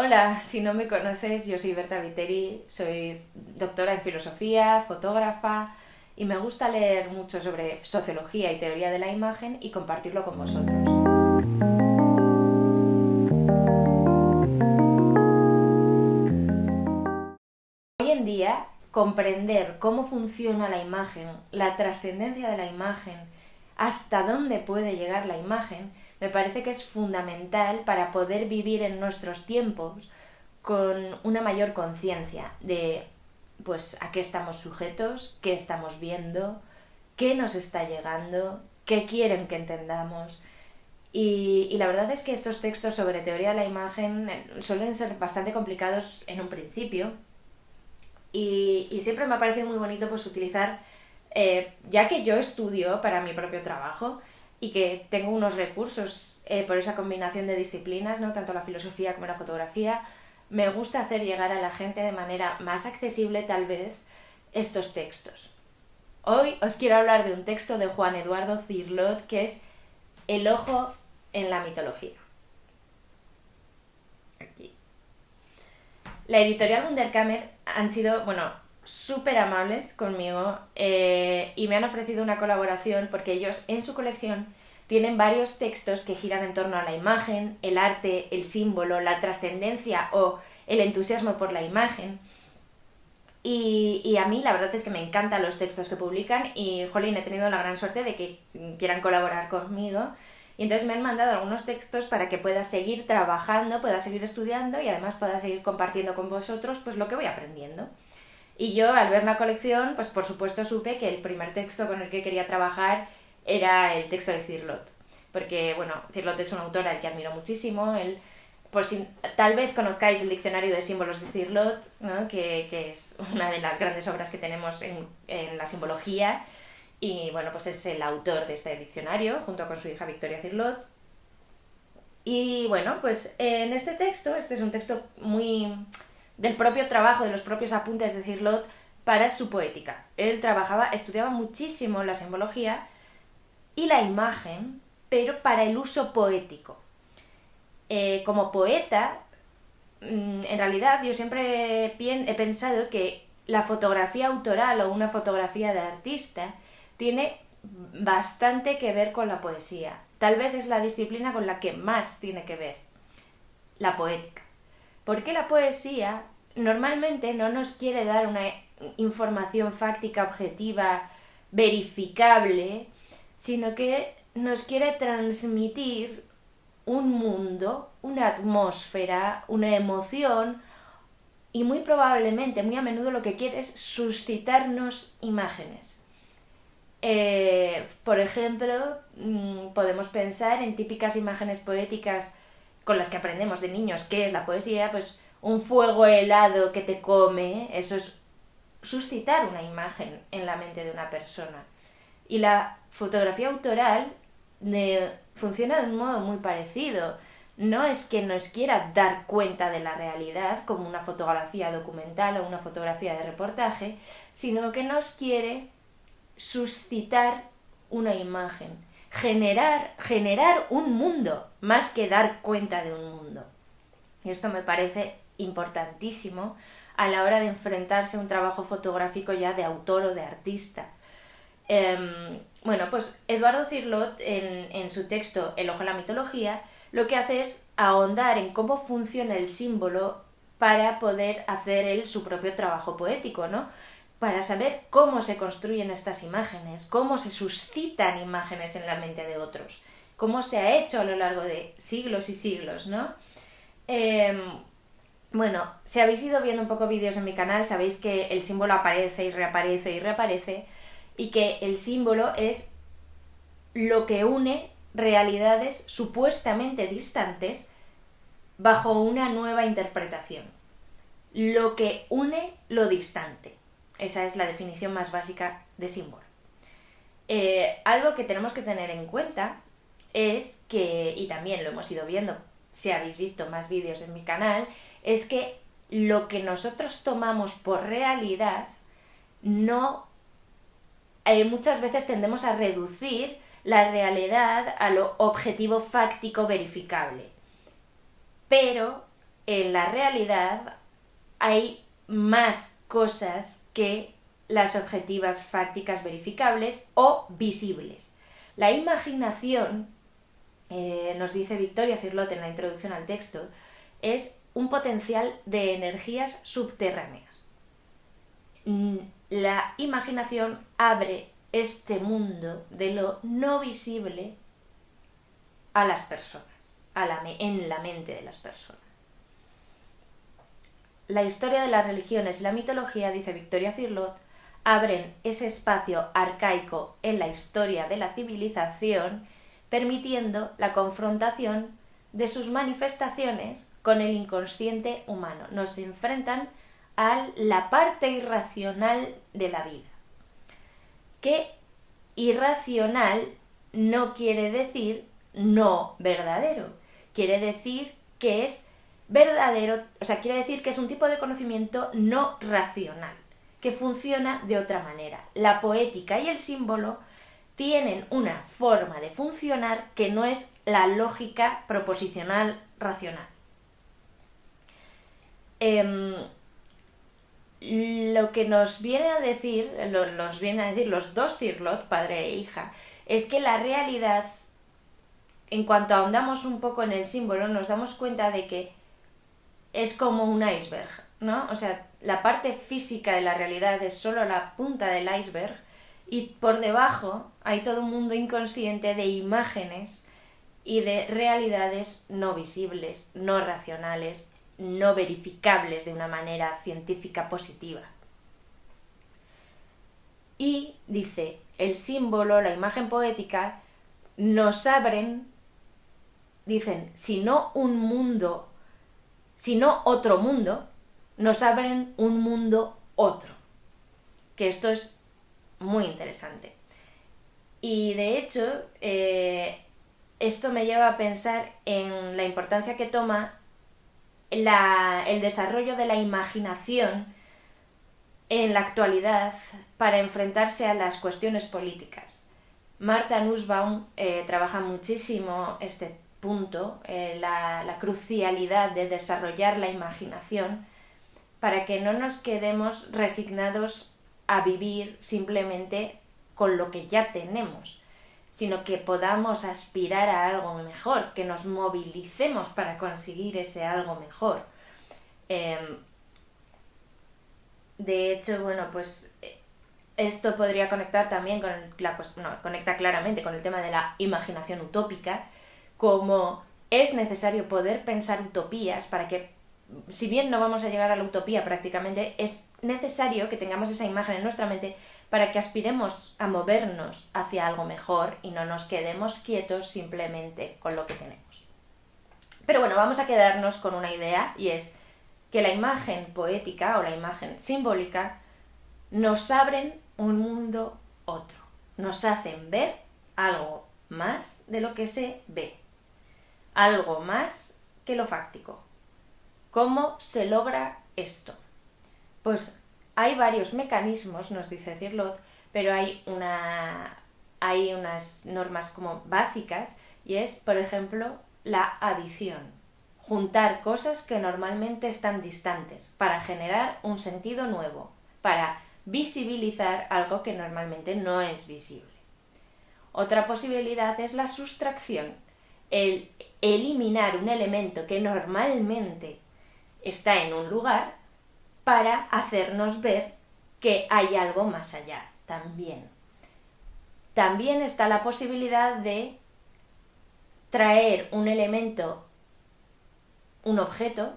Hola, si no me conoces, yo soy Berta Viteri, soy doctora en filosofía, fotógrafa y me gusta leer mucho sobre sociología y teoría de la imagen y compartirlo con vosotros. Hoy en día, comprender cómo funciona la imagen, la trascendencia de la imagen, hasta dónde puede llegar la imagen, me parece que es fundamental para poder vivir en nuestros tiempos con una mayor conciencia de pues a qué estamos sujetos, qué estamos viendo, qué nos está llegando, qué quieren que entendamos. Y la verdad es que estos textos sobre teoría de la imagen suelen ser bastante complicados en un principio y siempre me ha parecido muy bonito pues utilizar, ya que yo estudio para mi propio trabajo y que tengo unos recursos por esa combinación de disciplinas, ¿no? Tanto la filosofía como la fotografía, me gusta hacer llegar a la gente de manera más accesible tal vez estos textos. Hoy os quiero hablar de un texto de Juan Eduardo Cirlot que es El ojo en la mitología. Aquí. La editorial Wunderkammer han sido, súper amables conmigo y me han ofrecido una colaboración porque ellos en su colección tienen varios textos que giran en torno a la imagen, el arte, el símbolo, la trascendencia o el entusiasmo por la imagen. Y a mí la verdad es que me encantan los textos que publican y, jolín, he tenido la gran suerte de que quieran colaborar conmigo. Y entonces me han mandado algunos textos para que pueda seguir trabajando, pueda seguir estudiando y además pueda seguir compartiendo con vosotros pues lo que voy aprendiendo. Y yo al ver la colección, pues por supuesto supe que el primer texto con el que quería trabajar era el texto de Cirlot. Porque, bueno, Cirlot es un autor al que admiro muchísimo. Él, por si tal vez conozcáis el diccionario de símbolos de Cirlot, ¿no? que es una de las grandes obras que tenemos en la simbología. Y bueno, pues es el autor de este diccionario, junto con su hija Victoria Cirlot. Y bueno, pues en este texto, este es un texto muy del propio trabajo, de los propios apuntes de Cirlot para su poética. Él estudiaba muchísimo la simbología y la imagen, pero para el uso poético. Como poeta, en realidad yo siempre he pensado que la fotografía autoral o una fotografía de artista tiene bastante que ver con la poesía. Tal vez es la disciplina con la que más tiene que ver, la poética. Porque la poesía normalmente no nos quiere dar una información fáctica, objetiva, verificable, sino que nos quiere transmitir un mundo, una atmósfera, una emoción y muy probablemente, muy a menudo lo que quiere es suscitarnos imágenes. Por ejemplo, podemos pensar en típicas imágenes poéticas con las que aprendemos de niños qué es la poesía, pues un fuego helado que te come, eso es suscitar una imagen en la mente de una persona. Y la fotografía autoral funciona de un modo muy parecido. No es que nos quiera dar cuenta de la realidad como una fotografía documental o una fotografía de reportaje, sino que nos quiere suscitar una imagen, generar un mundo, más que dar cuenta de un mundo. Y esto me parece importantísimo a la hora de enfrentarse a un trabajo fotográfico ya de autor o de artista. Bueno, pues Eduardo Cirlot en su texto El ojo en la mitología lo que hace es ahondar en cómo funciona el símbolo para poder hacer él su propio trabajo poético, ¿no? Para saber cómo se construyen estas imágenes, cómo se suscitan imágenes en la mente de otros, cómo se ha hecho a lo largo de siglos y siglos, ¿no? Bueno, si habéis ido viendo un poco vídeos en mi canal, sabéis que el símbolo aparece y reaparece y reaparece, y que el símbolo es lo que une realidades supuestamente distantes bajo una nueva interpretación. Lo que une lo distante. Esa es la definición más básica de símbolo. Algo que tenemos que tener en cuenta es que, y también lo hemos ido viendo si habéis visto más vídeos en mi canal, es que lo que nosotros tomamos por realidad no muchas veces tendemos a reducir la realidad a lo objetivo fáctico verificable. Pero en la realidad hay más cosas que las objetivas fácticas verificables o visibles. La imaginación, nos dice Victoria Cirlot en la introducción al texto, es un potencial de energías subterráneas. La imaginación abre este mundo de lo no visible a las personas, en la mente de las personas. La historia de las religiones y la mitología, dice Victoria Cirlot, abren ese espacio arcaico en la historia de la civilización, permitiendo la confrontación de sus manifestaciones con el inconsciente humano. Nos enfrentan a la parte irracional de la vida. Que irracional no quiere decir no verdadero, quiere decir que es verdadero, o sea, quiere decir que es un tipo de conocimiento no racional, que funciona de otra manera. La poética y el símbolo tienen una forma de funcionar que no es la lógica proposicional racional. Lo que nos viene a decir los dos Cirlot, padre e hija, es que la realidad, en cuanto ahondamos un poco en el símbolo, nos damos cuenta de que es como un iceberg, ¿no? O sea, la parte física de la realidad es solo la punta del iceberg y por debajo hay todo un mundo inconsciente de imágenes y de realidades no visibles, no racionales, no verificables de una manera científica positiva. Y, dice, el símbolo, la imagen poética, nos abren, dicen, si no otro mundo, nos abren un mundo otro. Que esto es muy interesante. Y de hecho, esto me lleva a pensar en la importancia que toma el desarrollo de la imaginación en la actualidad para enfrentarse a las cuestiones políticas. Martha Nussbaum trabaja muchísimo este punto, la crucialidad de desarrollar la imaginación para que no nos quedemos resignados a vivir simplemente con lo que ya tenemos, sino que podamos aspirar a algo mejor, que nos movilicemos para conseguir ese algo mejor. De hecho, bueno, pues esto podría conectar también conecta claramente con el tema de la imaginación utópica, como es necesario poder pensar utopías para que, si bien no vamos a llegar a la utopía prácticamente, es necesario que tengamos esa imagen en nuestra mente para que aspiremos a movernos hacia algo mejor y no nos quedemos quietos simplemente con lo que tenemos. Pero bueno, vamos a quedarnos con una idea, y es que la imagen poética o la imagen simbólica nos abren un mundo otro, nos hacen ver algo más de lo que se ve, algo más que lo fáctico. ¿Cómo se logra esto? Pues hay varios mecanismos, nos dice Cirlot, pero hay unas normas como básicas, y es, por ejemplo, la adición. Juntar cosas que normalmente están distantes para generar un sentido nuevo, para visibilizar algo que normalmente no es visible. Otra posibilidad es la sustracción, el eliminar un elemento que normalmente está en un lugar para hacernos ver que hay algo más allá también. También está la posibilidad de traer un elemento, un objeto,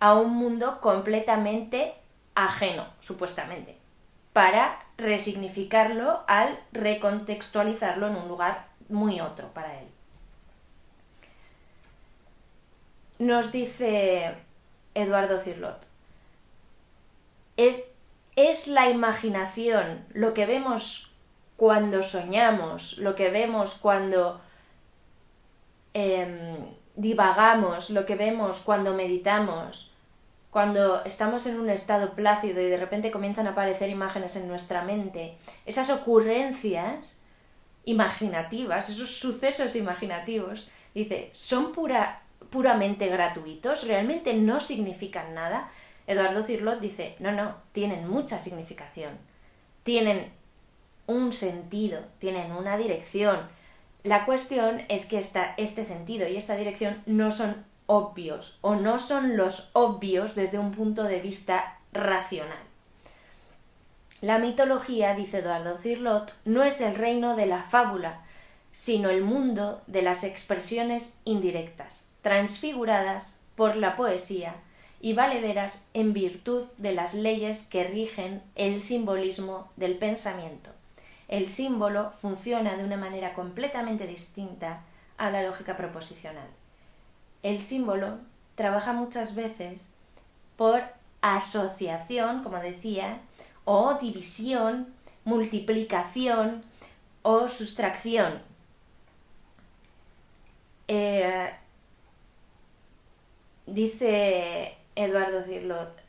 a un mundo completamente ajeno, supuestamente, para resignificarlo al recontextualizarlo en un lugar muy otro para él. Nos dice Eduardo Cirlot, es la imaginación, lo que vemos cuando soñamos, lo que vemos cuando divagamos, lo que vemos cuando meditamos, cuando estamos en un estado plácido y de repente comienzan a aparecer imágenes en nuestra mente, esas ocurrencias imaginativas, esos sucesos imaginativos, dice, son pura puramente gratuitos, realmente no significan nada. Eduardo Cirlot dice, no, tienen mucha significación, tienen un sentido, tienen una dirección. La cuestión es que este sentido y esta dirección no son obvios, o no son los obvios desde un punto de vista racional. La mitología, dice Eduardo Cirlot, no es el reino de la fábula, sino el mundo de las expresiones indirectas, transfiguradas por la poesía y valederas en virtud de las leyes que rigen el simbolismo del pensamiento. El símbolo funciona de una manera completamente distinta a la lógica proposicional. El símbolo trabaja muchas veces por asociación, como decía, o división, multiplicación o sustracción. Dice Eduardo Cirlot,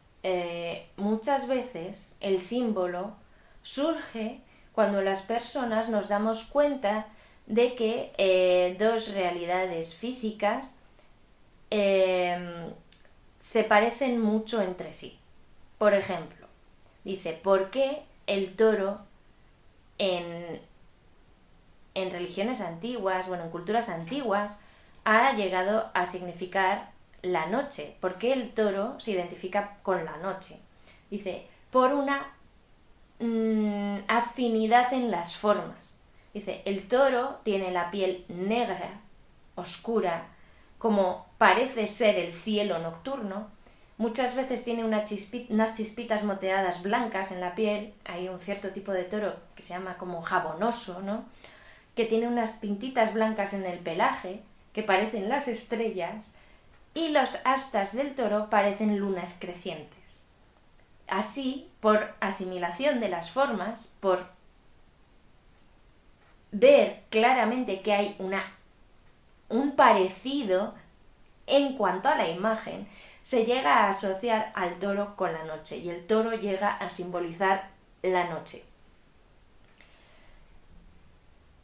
muchas veces el símbolo surge cuando las personas nos damos cuenta de que dos realidades físicas se parecen mucho entre sí. Por ejemplo, dice, ¿por qué el toro en religiones antiguas, en culturas antiguas, ha llegado a significar la noche? ¿Por qué el toro se identifica con la noche? Dice, por una afinidad en las formas. Dice, el toro tiene la piel negra, oscura, como parece ser el cielo nocturno. Muchas veces tiene unas chispitas moteadas blancas en la piel. Hay un cierto tipo de toro que se llama como jabonoso, ¿no?, que tiene unas pintitas blancas en el pelaje, que parecen las estrellas, y los astas del toro parecen lunas crecientes. Así, por asimilación de las formas, por ver claramente que hay un parecido en cuanto a la imagen, se llega a asociar al toro con la noche, y el toro llega a simbolizar la noche.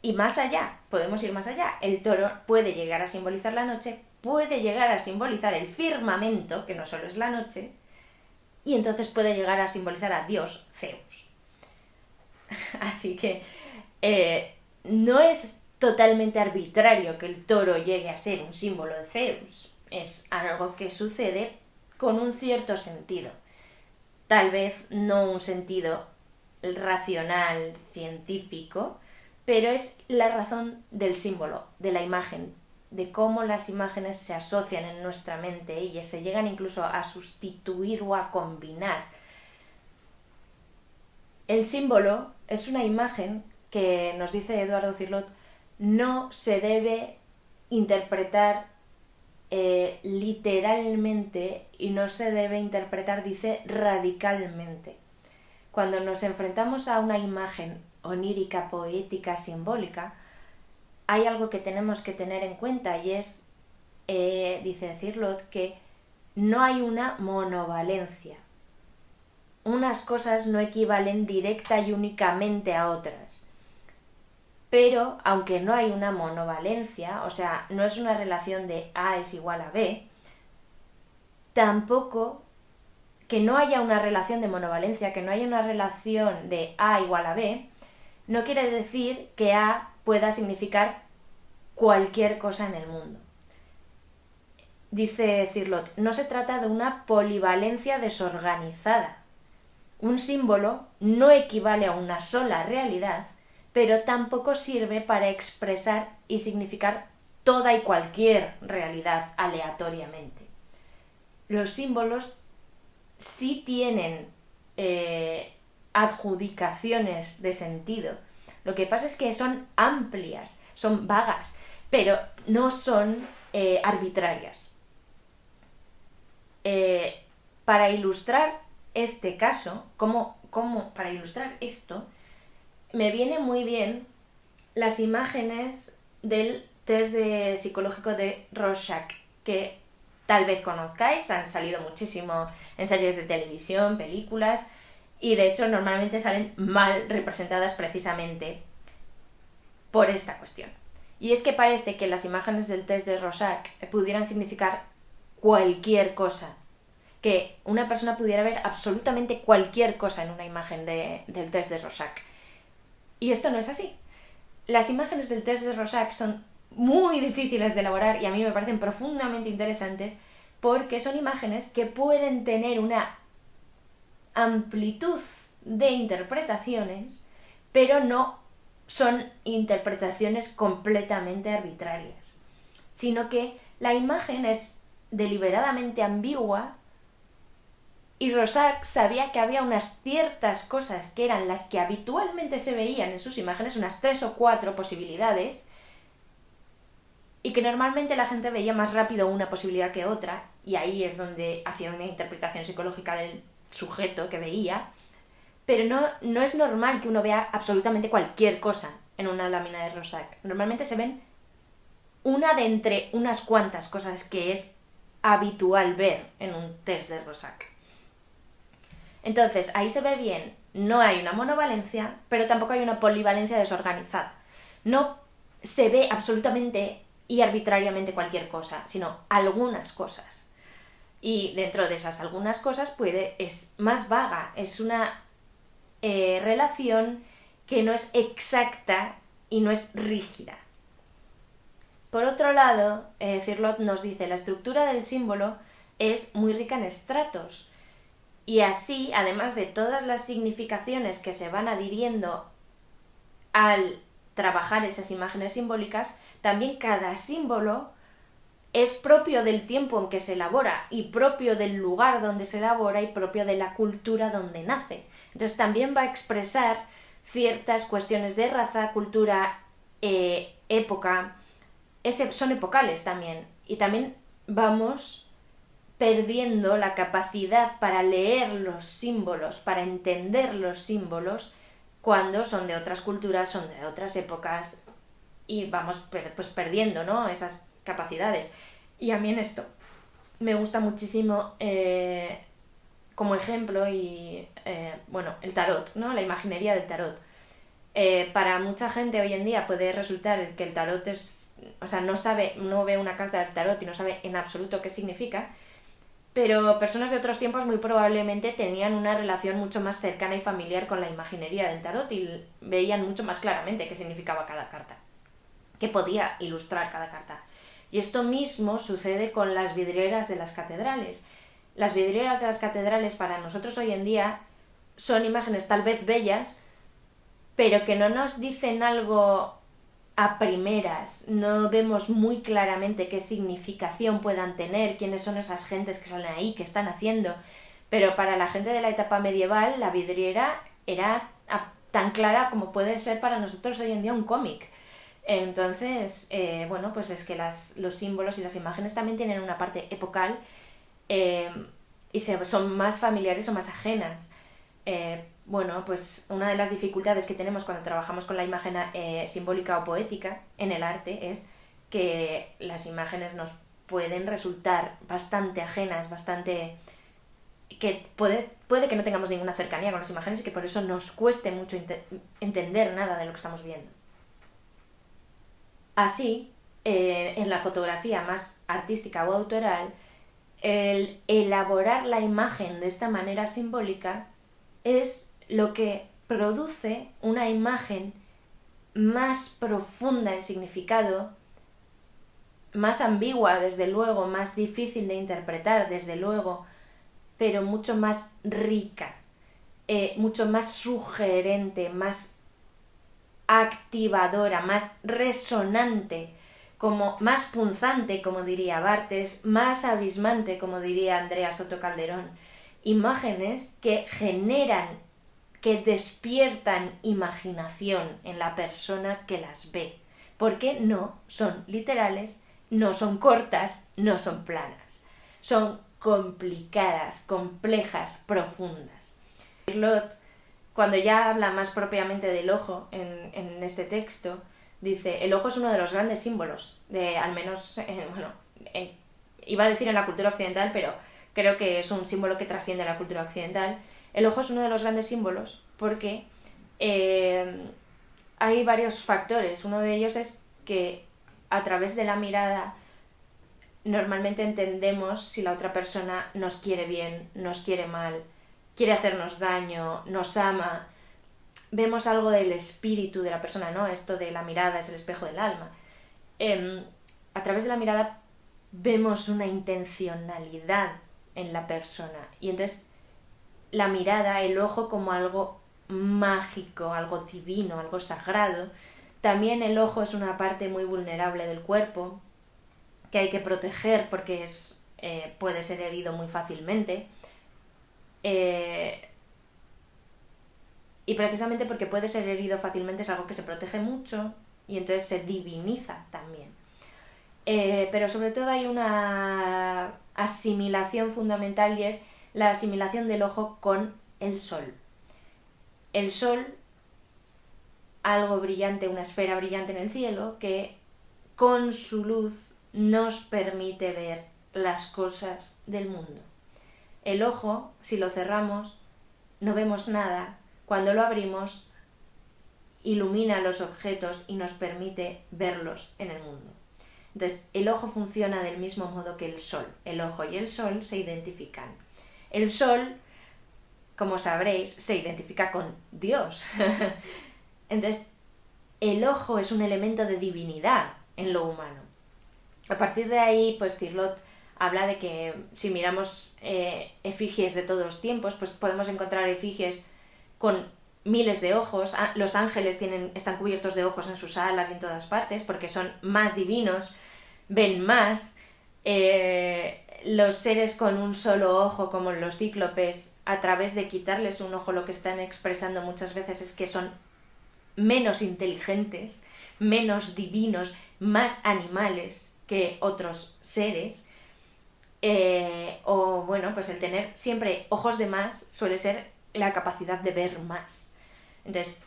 Y más allá, podemos ir más allá, el toro puede llegar a simbolizar la noche, puede llegar a simbolizar el firmamento, que no solo es la noche, y entonces puede llegar a simbolizar a Dios, Zeus. Así que no es totalmente arbitrario que el toro llegue a ser un símbolo de Zeus, es algo que sucede con un cierto sentido. Tal vez no un sentido racional, científico, pero es la razón del símbolo, de la imagen, de cómo las imágenes se asocian en nuestra mente y se llegan incluso a sustituir o a combinar. El símbolo es una imagen que, nos dice Eduardo Cirlot, no se debe interpretar literalmente, y no se debe interpretar, dice, radicalmente. Cuando nos enfrentamos a una imagen onírica, poética, simbólica, hay algo que tenemos que tener en cuenta, y es, dice Cirlot, que no hay una monovalencia. Unas cosas no equivalen directa y únicamente a otras. Pero, aunque no hay una monovalencia, o sea, no es una relación de A es igual a B, tampoco que no haya una relación de monovalencia, que no haya una relación de A igual a B, no quiere decir que A pueda significar cualquier cosa en el mundo. Dice Cirlot, no se trata de una polivalencia desorganizada. Un símbolo no equivale a una sola realidad, pero tampoco sirve para expresar y significar toda y cualquier realidad aleatoriamente. Los símbolos sí tienen adjudicaciones de sentido. Lo que pasa es que son amplias, son vagas, pero no son arbitrarias. Para ilustrar este caso, para ilustrar esto, me viene muy bien las imágenes del test psicológico de Rorschach, que tal vez conozcáis, han salido muchísimo en series de televisión, películas, y de hecho normalmente salen mal representadas precisamente por esta cuestión. Y es que parece que las imágenes del test de Rorschach pudieran significar cualquier cosa. Que una persona pudiera ver absolutamente cualquier cosa en una imagen del test de Rorschach. Y esto no es así. Las imágenes del test de Rorschach son muy difíciles de elaborar y a mí me parecen profundamente interesantes porque son imágenes que pueden tener una amplitud de interpretaciones, pero no son interpretaciones completamente arbitrarias, sino que la imagen es deliberadamente ambigua y Rorschach sabía que había unas ciertas cosas que eran las que habitualmente se veían en sus imágenes, unas 3 o 4 posibilidades, y que normalmente la gente veía más rápido una posibilidad que otra, y ahí es donde hacía una interpretación psicológica del sujeto que veía, pero no es normal que uno vea absolutamente cualquier cosa en una lámina de Rorschach. Normalmente se ven una de entre unas cuantas cosas que es habitual ver en un test de Rorschach. Entonces, ahí se ve bien, no hay una monovalencia, pero tampoco hay una polivalencia desorganizada. No se ve absolutamente y arbitrariamente cualquier cosa, sino algunas cosas. Y dentro de esas algunas cosas es más vaga, es una relación que no es exacta y no es rígida. Por otro lado, Cirlot nos dice, la estructura del símbolo es muy rica en estratos. Y así, además de todas las significaciones que se van adhiriendo al trabajar esas imágenes simbólicas, también cada símbolo es propio del tiempo en que se elabora y propio del lugar donde se elabora y propio de la cultura donde nace. Entonces también va a expresar ciertas cuestiones de raza, cultura, época. Son epocales también. Y también vamos perdiendo la capacidad para leer los símbolos, para entender los símbolos, cuando son de otras culturas, son de otras épocas, y vamos pues perdiendo, ¿no?, esas capacidades. Y a mí en esto me gusta muchísimo como ejemplo el tarot, ¿no?, la imaginería del tarot. Para mucha gente hoy en día puede resultar que el tarot no ve una carta del tarot y no sabe en absoluto qué significa, pero personas de otros tiempos muy probablemente tenían una relación mucho más cercana y familiar con la imaginería del tarot y veían mucho más claramente qué significaba cada carta, qué podía ilustrar cada carta. Y esto mismo sucede con las vidrieras de las catedrales. Las vidrieras de las catedrales para nosotros hoy en día son imágenes tal vez bellas, pero que no nos dicen algo a primeras, no vemos muy claramente qué significación puedan tener, quiénes son esas gentes que salen ahí, qué están haciendo. Pero para la gente de la etapa medieval, la vidriera era tan clara como puede ser para nosotros hoy en día un cómic. Entonces, pues es que los símbolos y las imágenes también tienen una parte epocal y son más familiares o más ajenas. Pues una de las dificultades que tenemos cuando trabajamos con la imagen simbólica o poética en el arte es que las imágenes nos pueden resultar bastante ajenas, que puede que no tengamos ninguna cercanía con las imágenes y que por eso nos cueste mucho entender nada de lo que estamos viendo. Así, en la fotografía más artística o autoral, el elaborar la imagen de esta manera simbólica es lo que produce una imagen más profunda en significado, más ambigua, desde luego, más difícil de interpretar, desde luego, pero mucho más rica, mucho más sugerente, más activadora, más resonante, más punzante, como diría Barthes, más abismante, como diría Andrea Soto Calderón. Imágenes que generan, que despiertan imaginación en la persona que las ve, porque no son literales, no son cortas, no son planas, son complicadas, complejas, profundas. Cirlot, cuando ya habla más propiamente del ojo en este texto, dice: el ojo es uno de los grandes símbolos, al menos, iba a decir en la cultura occidental, pero creo que es un símbolo que trasciende a la cultura occidental. El ojo es uno de los grandes símbolos porque hay varios factores. Uno de ellos es que a través de la mirada normalmente entendemos si la otra persona nos quiere bien, nos quiere mal, quiere hacernos daño, nos ama. Vemos algo del espíritu de la persona, ¿no? Esto de la mirada es el espejo del alma. A través de la mirada vemos una intencionalidad en la persona. Y entonces la mirada, el ojo como algo mágico, algo divino, algo sagrado. También el ojo es una parte muy vulnerable del cuerpo que hay que proteger porque puede ser herido muy fácilmente. Y precisamente porque puede ser herido fácilmente es algo que se protege mucho y entonces se diviniza también. Pero sobre todo hay una asimilación fundamental y es la asimilación del ojo con el sol. El sol, algo brillante, una esfera brillante en el cielo, que con su luz nos permite ver las cosas del mundo. El ojo, si lo cerramos, no vemos nada. Cuando lo abrimos, ilumina los objetos y nos permite verlos en el mundo. Entonces, el ojo funciona del mismo modo que el sol. El ojo y el sol se identifican. El sol, como sabréis, se identifica con Dios. Entonces, el ojo es un elemento de divinidad en lo humano. A partir de ahí, pues Cirlot habla de que si miramos efigies de todos los tiempos, pues podemos encontrar efigies con miles de ojos. Los ángeles están cubiertos de ojos en sus alas y en todas partes porque son más divinos, ven más. Los seres con un solo ojo, como los cíclopes, a través de quitarles un ojo, lo que están expresando muchas veces es que son menos inteligentes, menos divinos, más animales que otros seres. O bueno, pues el tener siempre ojos de más suele ser la capacidad de ver más. Entonces,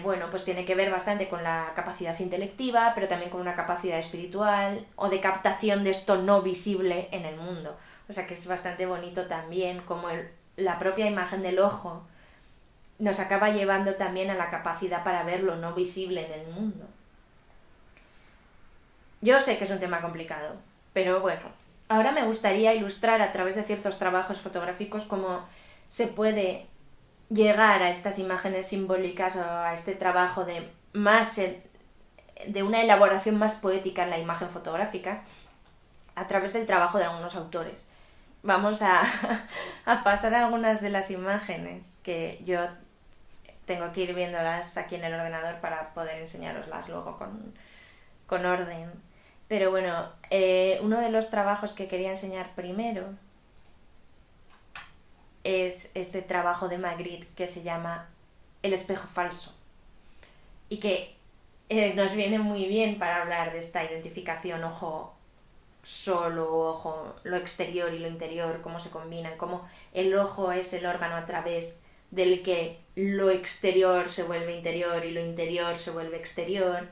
bueno, pues tiene que ver bastante con la capacidad intelectiva, pero también con una capacidad espiritual o de captación de esto no visible en el mundo. O sea que es bastante bonito también como la propia imagen del ojo nos acaba llevando también a la capacidad para ver lo no visible en el mundo. Yo sé que es un tema complicado, pero bueno, ahora me gustaría ilustrar a través de ciertos trabajos fotográficos cómo se puede llegar a estas imágenes simbólicas o a este trabajo de una elaboración más poética en la imagen fotográfica a través del trabajo de algunos autores. Vamos a pasar algunas de las imágenes que yo tengo que ir viéndolas aquí en el ordenador para poder enseñaroslas luego con orden. Pero bueno, uno de los trabajos que quería enseñar primero es este trabajo de Magritte que se llama El espejo falso y que nos viene muy bien para hablar de esta identificación ojo solo, ojo, lo exterior y lo interior, cómo se combinan, cómo el ojo es el órgano a través del que lo exterior se vuelve interior y lo interior se vuelve exterior,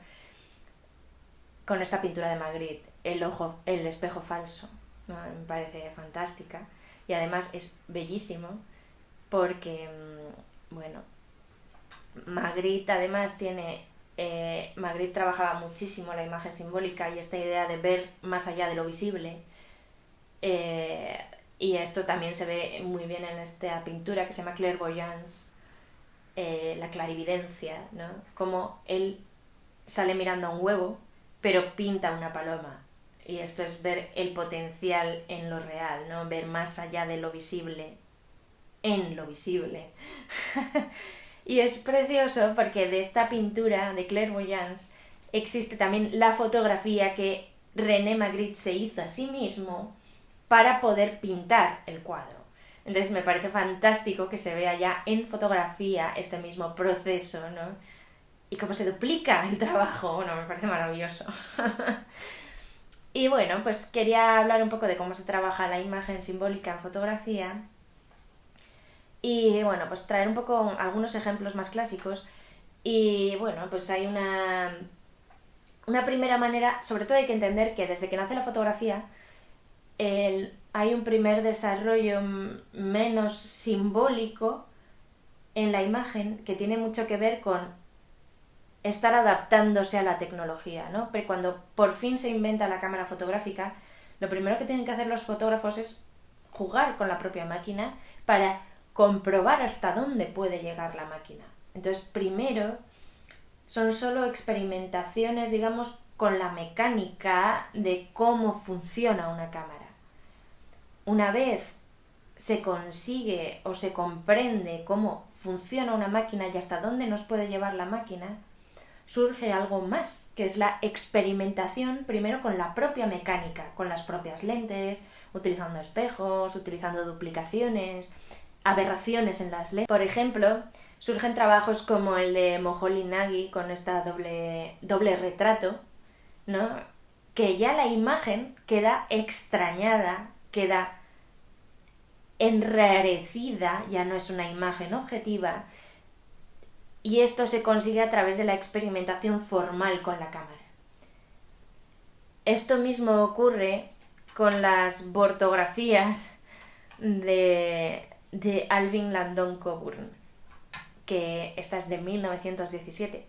con esta pintura de Magritte, el espejo falso, ¿no? Me parece fantástica. Y además es bellísimo porque, bueno, Magritte además Magritte trabajaba muchísimo la imagen simbólica y esta idea de ver más allá de lo visible. Y esto también se ve muy bien en esta pintura que se llama clairvoyance, la clarividencia, ¿no? Como él sale mirando a un huevo, pero pinta una paloma. Y esto es ver el potencial en lo real, ¿no? Ver más allá de lo visible en lo visible. Y es precioso porque de esta pintura de clairvoyance existe también la fotografía que René Magritte se hizo a sí mismo para poder pintar el cuadro. Entonces me parece fantástico que se vea ya en fotografía este mismo proceso, ¿no? Y cómo se duplica el trabajo. Bueno, me parece maravilloso. Y bueno, pues quería hablar un poco de cómo se trabaja la imagen simbólica en fotografía y bueno, pues traer un poco algunos ejemplos más clásicos. Y bueno, pues hay una primera manera. Sobre todo hay que entender que desde que nace la fotografía hay un primer desarrollo menos simbólico en la imagen que tiene mucho que ver con estar adaptándose a la tecnología, ¿no? Pero cuando por fin se inventa la cámara fotográfica, lo primero que tienen que hacer los fotógrafos es jugar con la propia máquina para comprobar hasta dónde puede llegar la máquina. Entonces, primero son solo experimentaciones, digamos, con la mecánica de cómo funciona una cámara. Una vez se consigue o se comprende cómo funciona una máquina y hasta dónde nos puede llevar la máquina, surge algo más, que es la experimentación primero con la propia mecánica, con las propias lentes, utilizando espejos, utilizando duplicaciones, aberraciones en las lentes. Por ejemplo, surgen trabajos como el de Moholy Nagy con esta doble retrato, ¿no? Que ya la imagen queda extrañada, queda enrarecida, ya no es una imagen objetiva, y esto se consigue a través de la experimentación formal con la cámara. Esto mismo ocurre con las bortografías de Alvin Landon Coburn, que esta es de 1917,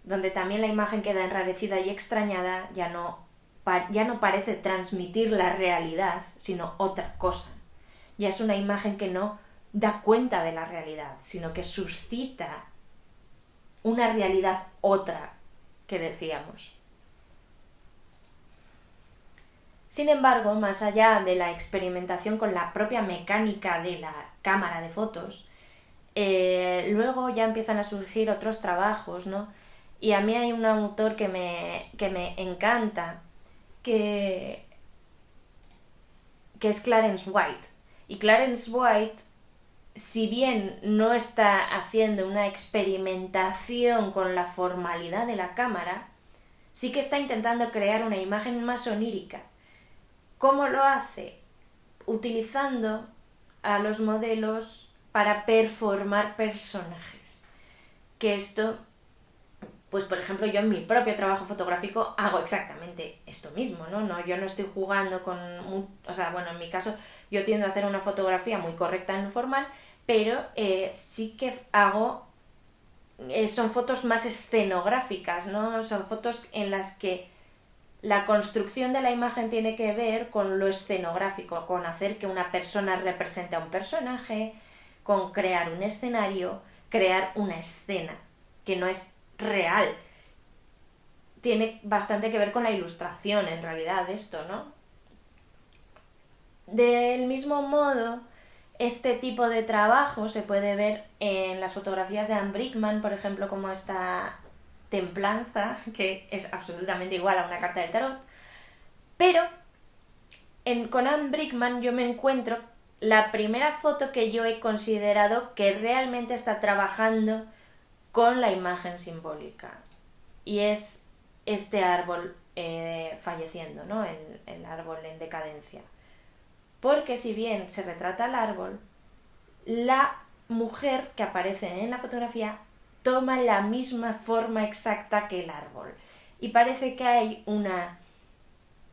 donde también la imagen queda enrarecida y extrañada, ya no parece transmitir la realidad, sino otra cosa. Ya es una imagen que no da cuenta de la realidad, sino que suscita una realidad otra que decíamos. Sin embargo, más allá de la experimentación con la propia mecánica de la cámara de fotos, luego ya empiezan a surgir otros trabajos, ¿no? Y a mí hay un autor que me encanta, que es Clarence White. Y Clarence White, si bien no está haciendo una experimentación con la formalidad de la cámara, sí que está intentando crear una imagen más onírica. ¿Cómo lo hace? Utilizando a los modelos para performar personajes. Que esto, pues por ejemplo, yo en mi propio trabajo fotográfico hago exactamente esto mismo, ¿no? Yo no estoy jugando con... en mi caso yo tiendo a hacer una fotografía muy correcta en lo formal, pero sí que hago... son fotos más escenográficas, ¿no? Son fotos en las que la construcción de la imagen tiene que ver con lo escenográfico, con hacer que una persona represente a un personaje, con crear un escenario, crear una escena, que no es real. Tiene bastante que ver con la ilustración, en realidad, esto, ¿no? Del mismo modo, este tipo de trabajo se puede ver en las fotografías de Anne Brickman, por ejemplo, como esta templanza, que es absolutamente igual a una carta del tarot, pero con Anne Brickman yo me encuentro la primera foto que yo he considerado que realmente está trabajando con la imagen simbólica, y es este árbol falleciendo, ¿no? El árbol en decadencia. Porque si bien se retrata el árbol, la mujer que aparece en la fotografía toma la misma forma exacta que el árbol. Y parece que hay una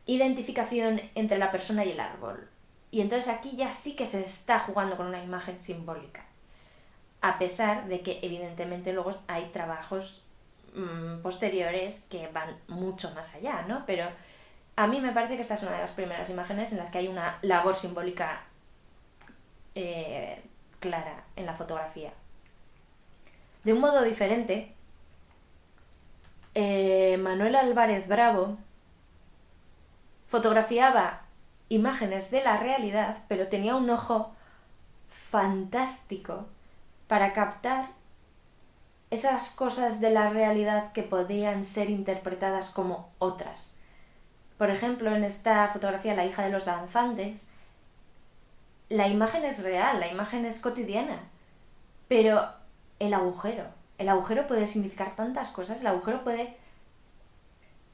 identificación entre la persona y el árbol. Y entonces aquí ya sí que se está jugando con una imagen simbólica. A pesar de que evidentemente luego hay trabajos posteriores que van mucho más allá, ¿no? Pero a mí me parece que esta es una de las primeras imágenes en las que hay una labor simbólica clara en la fotografía. De un modo diferente, Manuel Álvarez Bravo fotografiaba imágenes de la realidad, pero tenía un ojo fantástico para captar esas cosas de la realidad que podían ser interpretadas como otras. Por ejemplo, en esta fotografía, La hija de los danzantes, la imagen es real, la imagen es cotidiana, pero el agujero puede significar tantas cosas, el agujero puede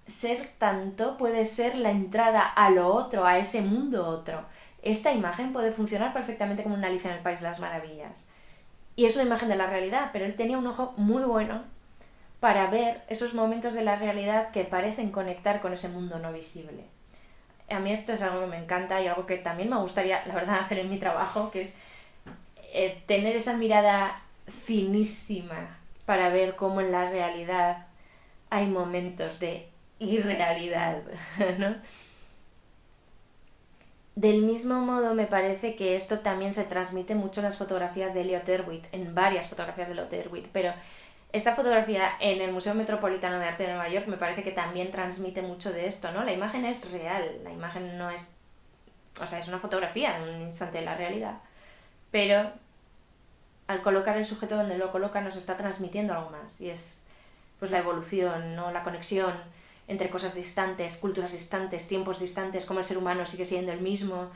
ser la entrada a lo otro, a ese mundo otro. Esta imagen puede funcionar perfectamente como una Alicia en el País de las Maravillas. Y es una imagen de la realidad, pero él tenía un ojo muy bueno para ver esos momentos de la realidad que parecen conectar con ese mundo no visible. A mí esto es algo que me encanta y algo que también me gustaría, la verdad, hacer en mi trabajo, que es tener esa mirada finísima para ver cómo en la realidad hay momentos de irrealidad, ¿no? Del mismo modo me parece que esto también se transmite mucho en las fotografías de Elliot Erwitt, en varias fotografías de Elliot Erwitt, pero esta fotografía en el Museo Metropolitano de Arte de Nueva York me parece que también transmite mucho de esto, ¿no? La imagen es real, la imagen no es... O sea, es una fotografía de un instante de la realidad, pero al colocar el sujeto donde lo coloca nos está transmitiendo algo más, y es pues la evolución, ¿no? La conexión entre cosas distantes, culturas distantes, tiempos distantes, cómo el ser humano sigue siendo el mismo,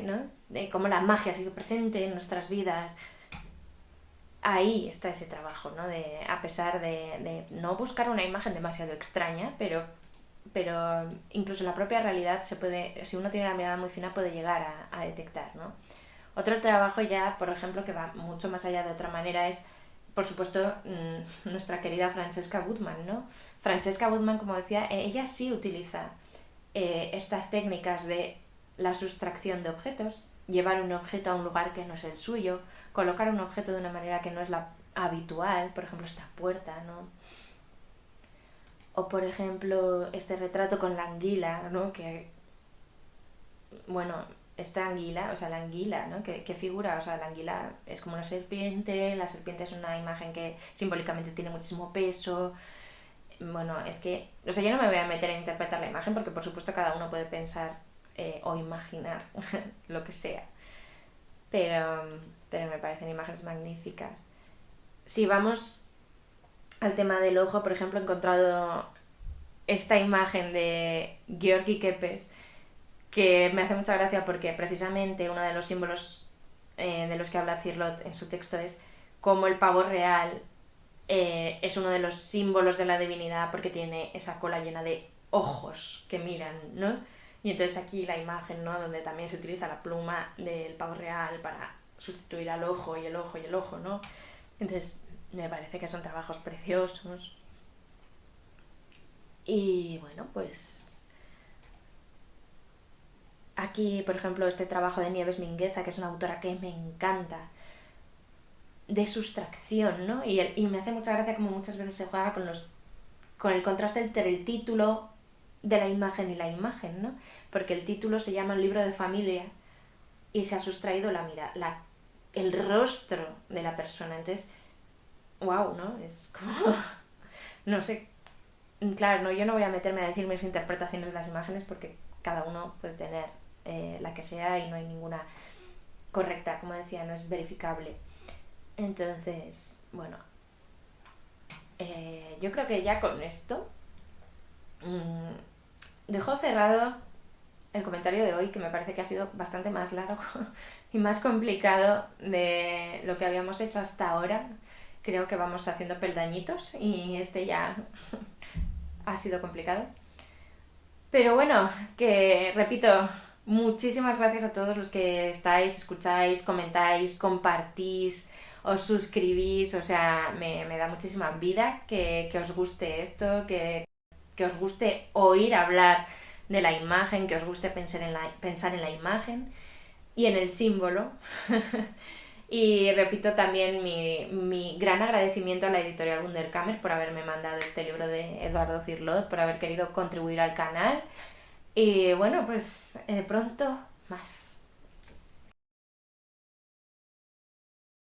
¿no? Cómo la magia sigue presente en nuestras vidas. Ahí está ese trabajo, ¿no? A pesar de no buscar una imagen demasiado extraña, pero incluso la propia realidad se puede, si uno tiene la mirada muy fina, puede llegar a detectar, ¿no? Otro trabajo ya, por ejemplo, que va mucho más allá de otra manera es, por supuesto, nuestra querida Francesca Guttmann, ¿no? Francesca Guttmann, como decía, ella sí utiliza estas técnicas de la sustracción de objetos, llevar un objeto a un lugar que no es el suyo, colocar un objeto de una manera que no es la habitual, por ejemplo, esta puerta, ¿no? O, por ejemplo, este retrato con la anguila, ¿no? Que, bueno, esta anguila, o sea, la anguila, ¿no? ¿Qué figura? O sea, la anguila es como una serpiente, la serpiente es una imagen que simbólicamente tiene muchísimo peso. Bueno, es que, o sea, yo no me voy a meter a interpretar la imagen porque por supuesto cada uno puede pensar o imaginar lo que sea. Pero, pero me parecen imágenes magníficas. Si vamos al tema del ojo, por ejemplo, he encontrado esta imagen de Georgi Kepes que me hace mucha gracia porque precisamente uno de los símbolos de los que habla Cirlot en su texto es cómo el pavo real es uno de los símbolos de la divinidad porque tiene esa cola llena de ojos que miran, ¿no? Y entonces aquí la imagen, ¿no? Donde también se utiliza la pluma del pavo real para sustituir al ojo y el ojo y el ojo, ¿no? Entonces me parece que son trabajos preciosos. Y bueno, pues aquí, por ejemplo, este trabajo de Nieves Mingueza, que es una autora que me encanta, de sustracción, ¿no? Y me hace mucha gracia como muchas veces se juega con el contraste entre el título de la imagen y la imagen, ¿no? Porque el título se llama Un libro de familia y se ha sustraído el rostro de la persona. Entonces, wow, ¿no? Es como... no sé. Claro, no, yo no voy a meterme a decir mis interpretaciones de las imágenes porque cada uno puede tener la que sea y no hay ninguna correcta, como decía, no es verificable. Entonces, bueno, yo creo que ya con esto dejo cerrado el comentario de hoy, que me parece que ha sido bastante más largo y más complicado de lo que habíamos hecho hasta ahora. Creo que vamos haciendo peldañitos y este ya ha sido complicado. Pero bueno, que repito, muchísimas gracias a todos los que estáis, escucháis, comentáis, compartís, os suscribís, o sea, me da muchísima vida que os guste esto, que os guste oír hablar de la imagen, que os guste pensar en la imagen y en el símbolo. Y repito también mi gran agradecimiento a la editorial Wunderkammer por haberme mandado este libro de Eduardo Cirlot, por haber querido contribuir al canal. Y bueno, pues pronto más.